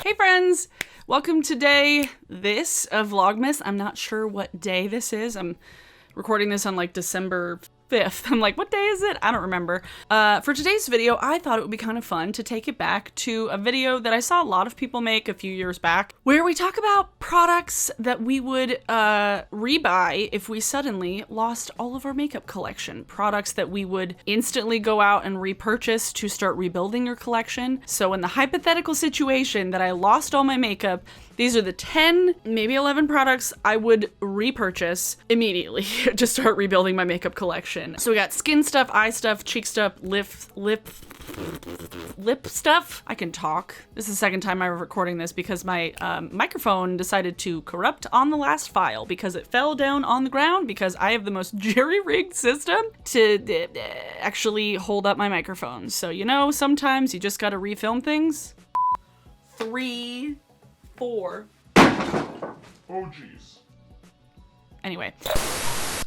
Hey friends, welcome to day this of Vlogmas. I'm not sure what day this is. I'm recording this on like December 5th. I'm like, what day is it? I don't remember. For today's video, I thought it would be kind of fun to take it back to a video that I saw a lot of people make a few years back, where we talk about products that we would rebuy if we suddenly lost all of our makeup collection. Products that we would instantly go out and repurchase to start rebuilding your collection. So in the hypothetical situation that I lost all my makeup, these are the 10, maybe 11 products I would repurchase immediately to start rebuilding my makeup collection. So we got skin stuff, eye stuff, cheek stuff, lip stuff. I can talk. This is the second time I'm recording this because my microphone decided to corrupt on the last file because it fell down on the ground because I have the most jerry-rigged system to actually hold up my microphone. So, you know, sometimes you just gotta refilm things. 3, 4. Oh, geez. Anyway,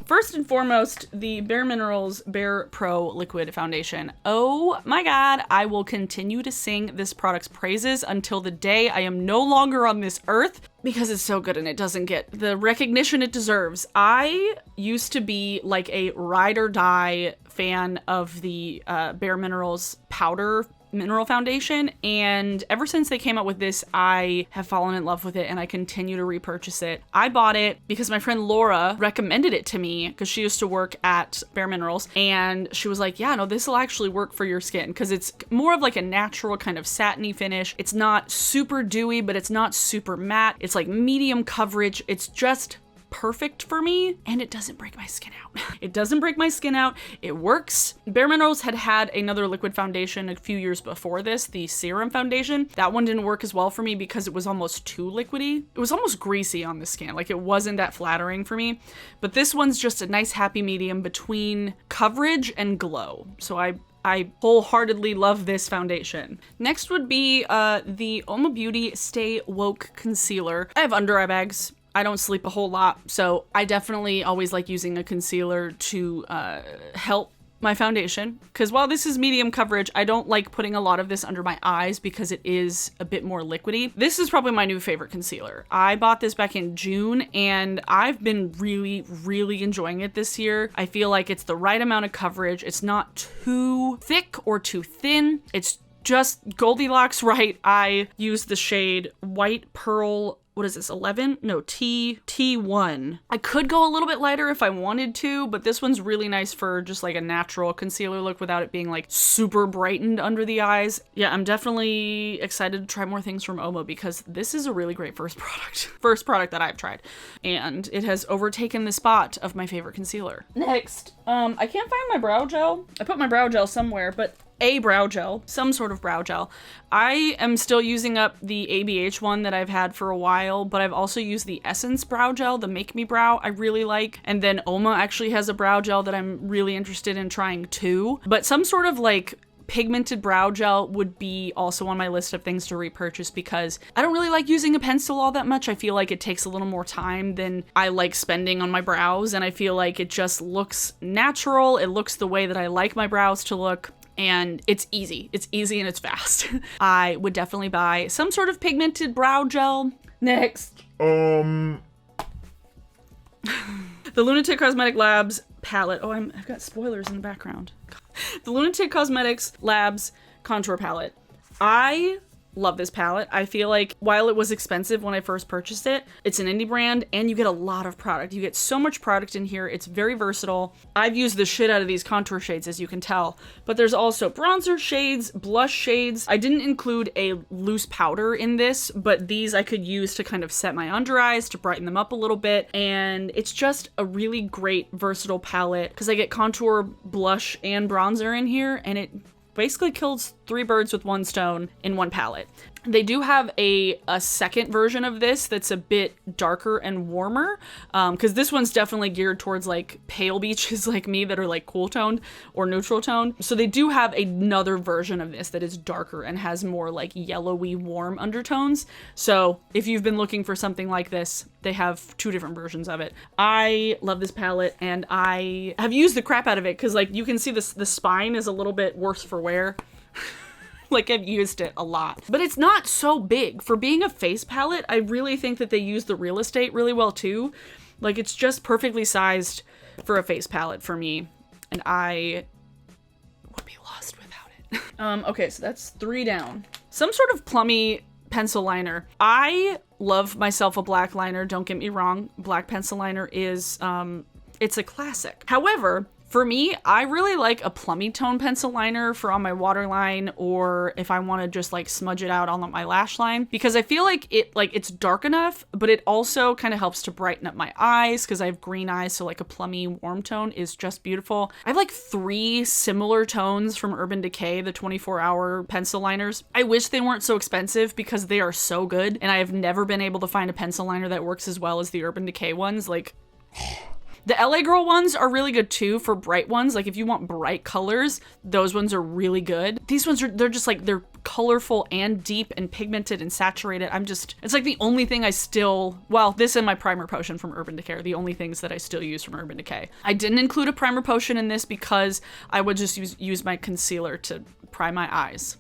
first and foremost, the Bare Minerals Bare Pro Liquid Foundation. Oh my god, I will continue to sing this product's praises until the day I am no longer on this earth because it's so good and it doesn't get the recognition it deserves. I used to be like a ride or die fan of the Bare Minerals powder mineral foundation, and ever since they came out with this, I have fallen in love with it and I continue to repurchase it. I bought it because my friend Laura recommended it to me because she used to work at Bare Minerals, and she was like, yeah, no, this will actually work for your skin because it's more of like a natural kind of satiny finish. It's not super dewy, but it's not super matte. It's like medium coverage. It's just perfect for me, and it doesn't break my skin out. It doesn't break my skin out. It works. Bare Minerals had another liquid foundation a few years before this, the serum foundation. That one didn't work as well for me because it was almost too liquidy. It was almost greasy on the skin. Like, it wasn't that flattering for me. But this one's just a nice happy medium between coverage and glow. So I wholeheartedly love this foundation. Next would be the Oma Beauty Stay Woke Concealer. I have under eye bags. I don't sleep a whole lot, so I definitely always like using a concealer to help my foundation. Because while this is medium coverage, I don't like putting a lot of this under my eyes because it is a bit more liquidy. This is probably my new favorite concealer. I bought this back in June, and I've been really, really enjoying it this year. I feel like it's the right amount of coverage. It's not too thick or too thin. It's just Goldilocks right. I use the shade White Pearl. What is this, 11? No, T1. I could go a little bit lighter if I wanted to, but this one's really nice for just like a natural concealer look without it being like super brightened under the eyes. Yeah, I'm definitely excited to try more things from Oma because this is a really great first product that I've tried. And it has overtaken the spot of my favorite concealer. Next, I can't find my brow gel. I put my brow gel somewhere, but a brow gel, some sort of brow gel. I am still using up the ABH one that I've had for a while, but I've also used the Essence brow gel, the Make Me Brow, I really like. And then Oma actually has a brow gel that I'm really interested in trying too. But some sort of like pigmented brow gel would be also on my list of things to repurchase because I don't really like using a pencil all that much. I feel like it takes a little more time than I like spending on my brows, and I feel like it just looks natural. It looks the way that I like my brows to look. And it's easy. It's easy and it's fast. I would definitely buy some sort of pigmented brow gel. Next. The Lunatic Cosmetic Labs palette. Oh, I've got spoilers in the background. The Lunatic Cosmetics Labs contour palette. I love this palette. I feel like while it was expensive when I first purchased it, it's an indie brand and you get a lot of product. You get so much product in here. It's very versatile. I've used the shit out of these contour shades, as you can tell, but there's also bronzer shades, blush shades. I didn't include a loose powder in this, but these I could use to kind of set my under eyes to brighten them up a little bit. And it's just a really great versatile palette because I get contour, blush, and bronzer in here, and it basically kills 3 birds with 1 stone in one palette. They do have a second version of this that's a bit darker and warmer, because this one's definitely geared towards like pale beaches like me that are like cool toned or neutral toned. So they do have another version of this that is darker and has more like yellowy warm undertones. So if you've been looking for something like this, they have 2 different versions of it. I love this palette and I have used the crap out of it because like you can see this, the spine is a little bit worse for wear. Like I've used it a lot, but it's not so big. For being a face palette, I really think that they use the real estate really well too. Like it's just perfectly sized for a face palette for me, and I would be lost without it. Okay, so that's 3 down. Some sort of plummy pencil liner. I love myself a black liner, don't get me wrong. Black pencil liner is, it's a classic. However, for me, I really like a plummy tone pencil liner for on my waterline, or if I want to just like smudge it out on my lash line, because I feel like it's dark enough, but it also kind of helps to brighten up my eyes because I have green eyes, so like a plummy warm tone is just beautiful. I have like 3 similar tones from Urban Decay, the 24-hour pencil liners. I wish they weren't so expensive because they are so good, and I have never been able to find a pencil liner that works as well as the Urban Decay ones. Like, the LA Girl ones are really good too for bright ones. Like if you want bright colors, those ones are really good. These ones they're just like, they're colorful and deep and pigmented and saturated. It's like the only thing I still, well, this and my primer potion from Urban Decay are the only things that I still use from Urban Decay. I didn't include a primer potion in this because I would just use my concealer to prime my eyes.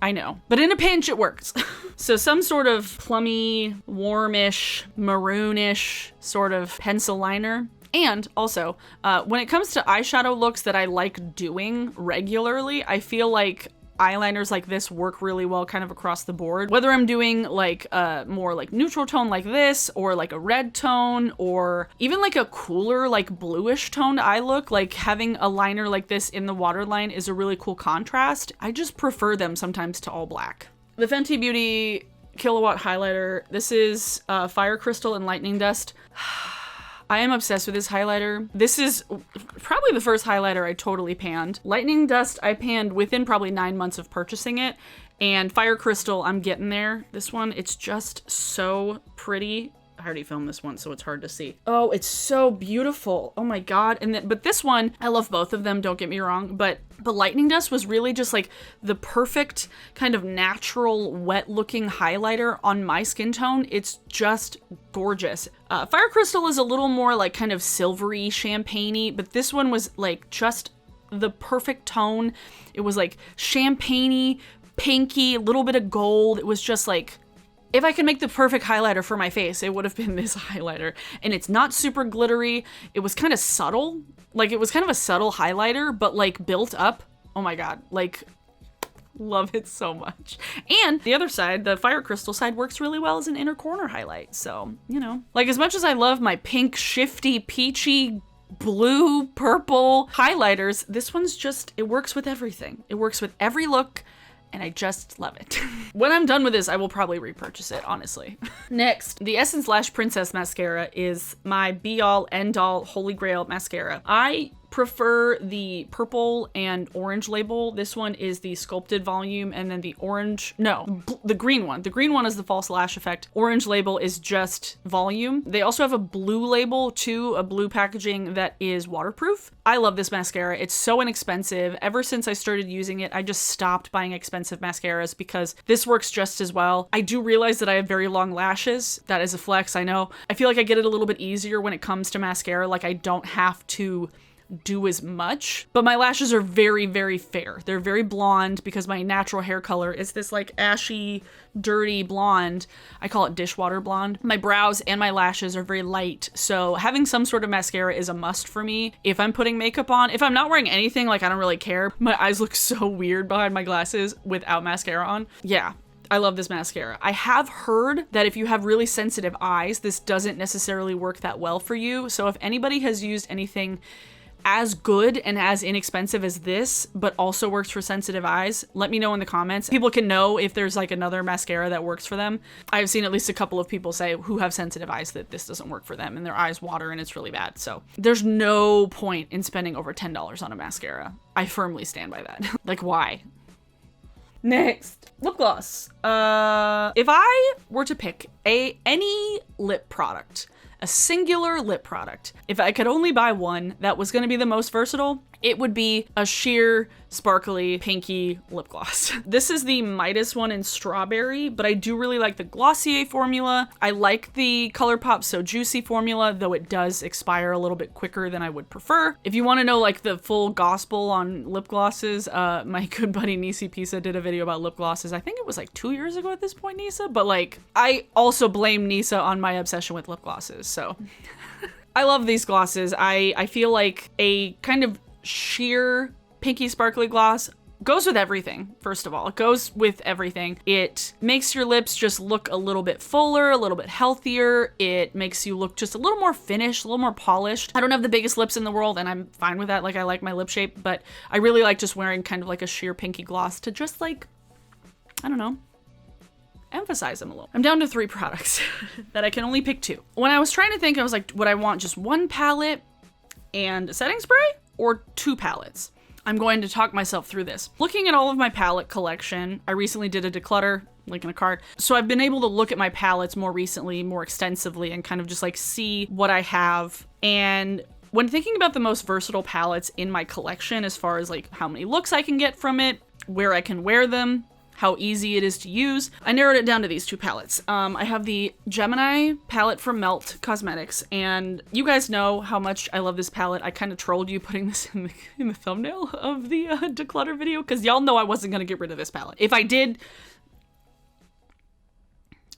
I know, but in a pinch it works. So some sort of plummy, warmish, maroonish sort of pencil liner. And also, when it comes to eyeshadow looks that I like doing regularly, I feel like eyeliners like this work really well kind of across the board. Whether I'm doing like a more like neutral tone like this, or like a red tone, or even like a cooler like bluish toned eye look, like having a liner like this in the waterline is a really cool contrast. I just prefer them sometimes to all black. The Fenty Beauty Kilowatt Highlighter. This is Fire Crystal and Lightning Dust. I am obsessed with this highlighter. This is probably the first highlighter I totally panned. Lightning Dust I panned within probably 9 months of purchasing it. And Fire Crystal, I'm getting there. This one, it's just so pretty. I already filmed this one, so it's hard to see. Oh, it's so beautiful. Oh my God. But this one, I love both of them, don't get me wrong, but the Lightning Dust was really just like the perfect kind of natural wet looking highlighter on my skin tone. It's just gorgeous. Fire Crystal is a little more like kind of silvery champagne-y, but this one was like just the perfect tone. It was like champagne-y, pinky, a little bit of gold. It was just like, if I could make the perfect highlighter for my face, it would have been this highlighter. And it's not super glittery. It was kind of subtle. Like it was kind of a subtle highlighter, but like built up. Oh my God, like love it so much. And the other side, the Fire Crystal side, works really well as an inner corner highlight. So, you know, like as much as I love my pink, shifty, peachy, blue, purple highlighters, this one's just, it works with everything. It works with every look. And I just love it. When I'm done with this, I will probably repurchase it, honestly. Next, the Essence Lash Princess Mascara is my be-all, end-all, holy grail mascara. I prefer the purple and orange label. This one is the sculpted volume, and then the orange, no, the green one. The green one is the false lash effect. Orange label is just volume. They also have a blue label too, a blue packaging that is waterproof. I love this mascara. It's so inexpensive. Ever since I started using it, I just stopped buying expensive mascaras because this works just as well. I do realize that I have very long lashes. That is a flex, I know. I feel like I get it a little bit easier when it comes to mascara. Like I don't have to do as much, but my lashes are very, very fair. They're very blonde because my natural hair color is this like ashy, dirty blonde. I call it dishwater blonde. My brows and my lashes are very light, so having some sort of mascara is a must for me. If I'm putting makeup on, if I'm not wearing anything, like I don't really care. My eyes look so weird behind my glasses without mascara on. Yeah. I love this mascara. I have heard that if you have really sensitive eyes, this doesn't necessarily work that well for you. So if anybody has used anything as good and as inexpensive as this, but also works for sensitive eyes, let me know in the comments. People can know if there's like another mascara that works for them. I've seen at least a couple of people say who have sensitive eyes that this doesn't work for them and their eyes water and it's really bad. So there's no point in spending over $10 on a mascara. I firmly stand by that. Like, why? Next, lip gloss. If I were to pick any lip product, a singular lip product, if I could only buy one that was going to be the most versatile, it would be a sheer sparkly, pinky lip gloss. This is the Midas one in strawberry, but I do really like the Glossier formula. I like the ColourPop So Juicy formula, though it does expire a little bit quicker than I would prefer. If you want to know like the full gospel on lip glosses, my good buddy Nisi Pisa did a video about lip glosses. I think it was like 2 years ago at this point, Nisa, but like I also blame Nisa on my obsession with lip glosses, so. I love these glosses. I feel like a kind of sheer pinky sparkly gloss goes with everything. First of all, it goes with everything. It makes your lips just look a little bit fuller, a little bit healthier. It makes you look just a little more finished, a little more polished. I don't have the biggest lips in the world and I'm fine with that. Like I like my lip shape, but I really like just wearing kind of like a sheer pinky gloss to just like, I don't know, emphasize them a little. I'm down to 3 products that I can only pick 2. When I was trying to think, I was like, would I want just 1 palette and a setting spray or 2 palettes? I'm going to talk myself through this. Looking at all of my palette collection, I recently did a declutter, link in a card. So I've been able to look at my palettes more recently, more extensively, and kind of just like see what I have. And when thinking about the most versatile palettes in my collection, as far as like how many looks I can get from it, where I can wear them, how easy it is to use, I narrowed it down to these 2 palettes. I have the Gemini palette from Melt Cosmetics, and you guys know how much I love this palette. I kind of trolled you putting this in the thumbnail of the declutter video, because y'all know I wasn't gonna get rid of this palette. If I did,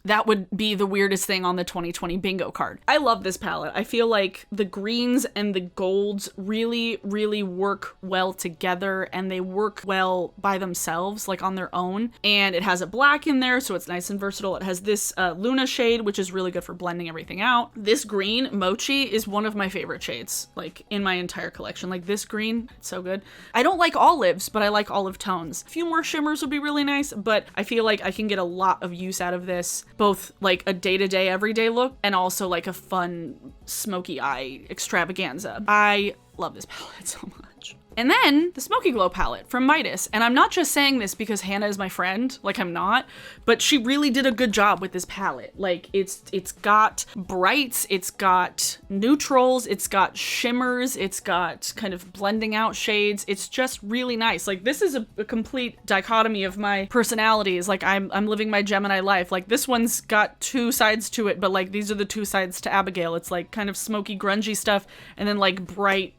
that would be the weirdest thing on the 2020 bingo card. I love this palette. I feel like the greens and the golds really, really work well together, and they work well by themselves, like on their own. And it has a black in there, so it's nice and versatile. It has this Luna shade, which is really good for blending everything out. This green, Mochi, is one of my favorite shades, like in my entire collection. Like this green, it's so good. I don't like olives, but I like olive tones. A few more shimmers would be really nice, but I feel like I can get a lot of use out of this, both like a day-to-day everyday look and also like a fun smoky eye extravaganza. I love this palette so much. And then the Smoky Glow palette from Midas. And I'm not just saying this because Hannah is my friend, like I'm not, but she really did a good job with this palette. Like it's got brights, it's got neutrals, it's got shimmers, it's got kind of blending out shades. It's just really nice. Like this is a complete dichotomy of my personalities. Like I'm living my Gemini life. Like this one's got 2 sides to it, but like these are the 2 sides to Abigail. It's like kind of smoky, grungy stuff, and then like bright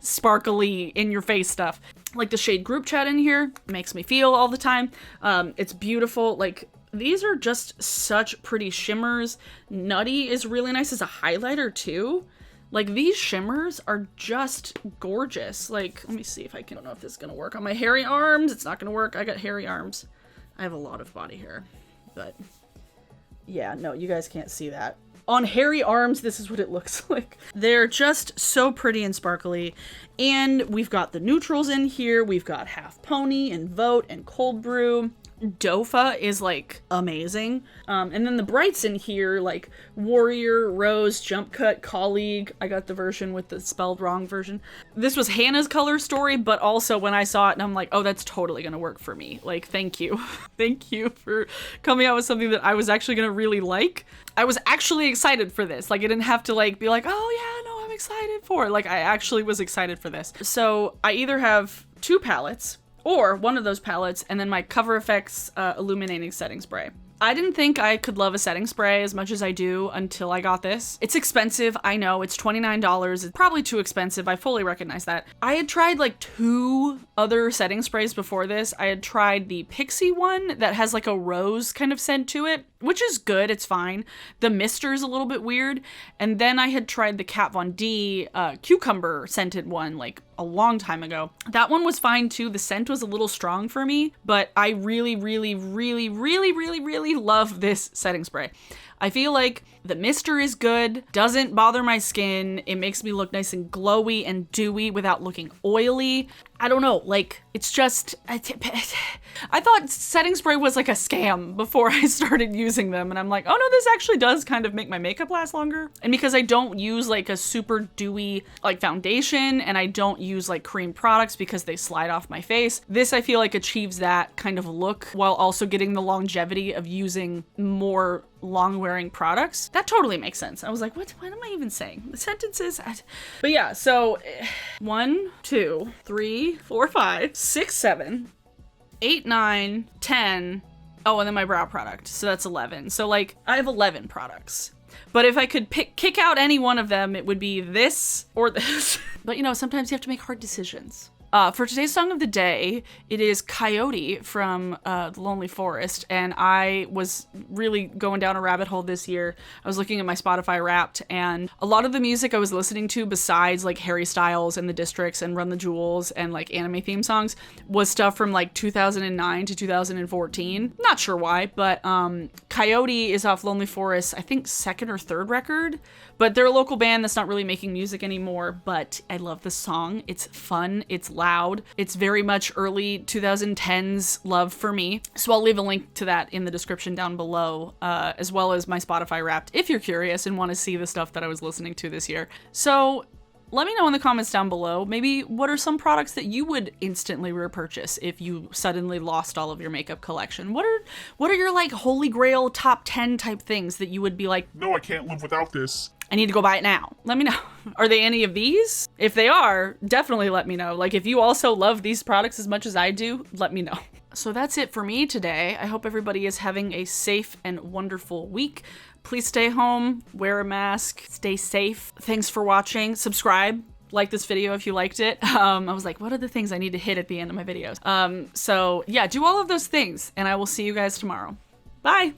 sparkly in your face stuff. Like the shade Group Chat in here makes me feel all the time. It's beautiful. Like these are just such pretty shimmers. Nutty is really nice as a highlighter too. Like these shimmers are just gorgeous. Like, let me see if I don't know if this is gonna work on my hairy arms. It's not gonna work. I got hairy arms. I have a lot of body hair, but yeah, no, you guys can't see that. On hairy arms, this is what it looks like. They're just so pretty and sparkly. And we've got the neutrals in here. We've got Half Pony and Vote and Cold Brew. Dofa is like amazing. And then the brights in here, like Warrior, Rose, Jump Cut, Colleague. I got the version with the spelled wrong version. This was Hannah's color story, but also when I saw it and I'm like, oh, that's totally gonna work for me. Like, thank you. Thank you for coming out with something that I was actually gonna really like. I was actually excited for this. Like, I didn't have to like be like, oh yeah, no, I'm excited for it. Like, I actually was excited for this. So I either have 2 palettes or one of those palettes, and then my Cover FX illuminating setting spray. I didn't think I could love a setting spray as much as I do until I got this. It's expensive, I know, it's $29. It's probably too expensive, I fully recognize that. I had tried like 2 other setting sprays before this. I had tried the Pixie one that has like a rose kind of scent to it, which is good, it's fine. The Mister's a little bit weird. And then I had tried the Kat Von D cucumber scented one like a long time ago. That one was fine too. The scent was a little strong for me, but I really, really, really, really, really, really love this setting spray. I feel like the Mister is good, doesn't bother my skin. It makes me look nice and glowy and dewy without looking oily. I don't know, like, it's just, I thought setting spray was like a scam before I started using them. And I'm like, oh no, this actually does kind of make my makeup last longer. And because I don't use like a super dewy like foundation, and I don't use like cream products because they slide off my face, this I feel like achieves that kind of look while also getting the longevity of using more long-wearing products. That totally makes sense. I was like, what am I even saying? The sentences. But yeah, so 1, 2, 3, 4, 5, 6, 7, 8, 9, 10. Oh, and then my brow product. So that's 11. So like I have 11 products. But if I could kick out any one of them, it would be this or this. But you know, sometimes you have to make hard decisions. For today's song of the day, it is Coyote from The Lonely Forest, and I was really going down a rabbit hole this year. I was looking at my Spotify Wrapped, and a lot of the music I was listening to, besides like Harry Styles and The Districts and Run the Jewels and like anime theme songs, was stuff from like 2009 to 2014. Not sure why, but Coyote is off Lonely Forest, I think second or third record, but they're a local band that's not really making music anymore, but I love the song. It's fun, it's loud, it's very much early 2010s love for me. So I'll leave a link to that in the description down below, as well as my Spotify Wrapped if you're curious and want to see the stuff that I was listening to this year. So let me know in the comments down below, maybe what are some products that you would instantly repurchase if you suddenly lost all of your makeup collection? What are your like holy grail top 10 type things that you would be like, No, I can't live without this. I need to go buy it now. Let me know. Are they any of these? If they are, definitely let me know. Like if you also love these products as much as I do, let me know. So that's it for me today. I hope everybody is having a safe and wonderful week. Please stay home, wear a mask, stay safe. Thanks for watching. Subscribe, like this video if you liked it. I was like, what are the things I need to hit at the end of my videos? So yeah, do all of those things and I will see you guys tomorrow. Bye.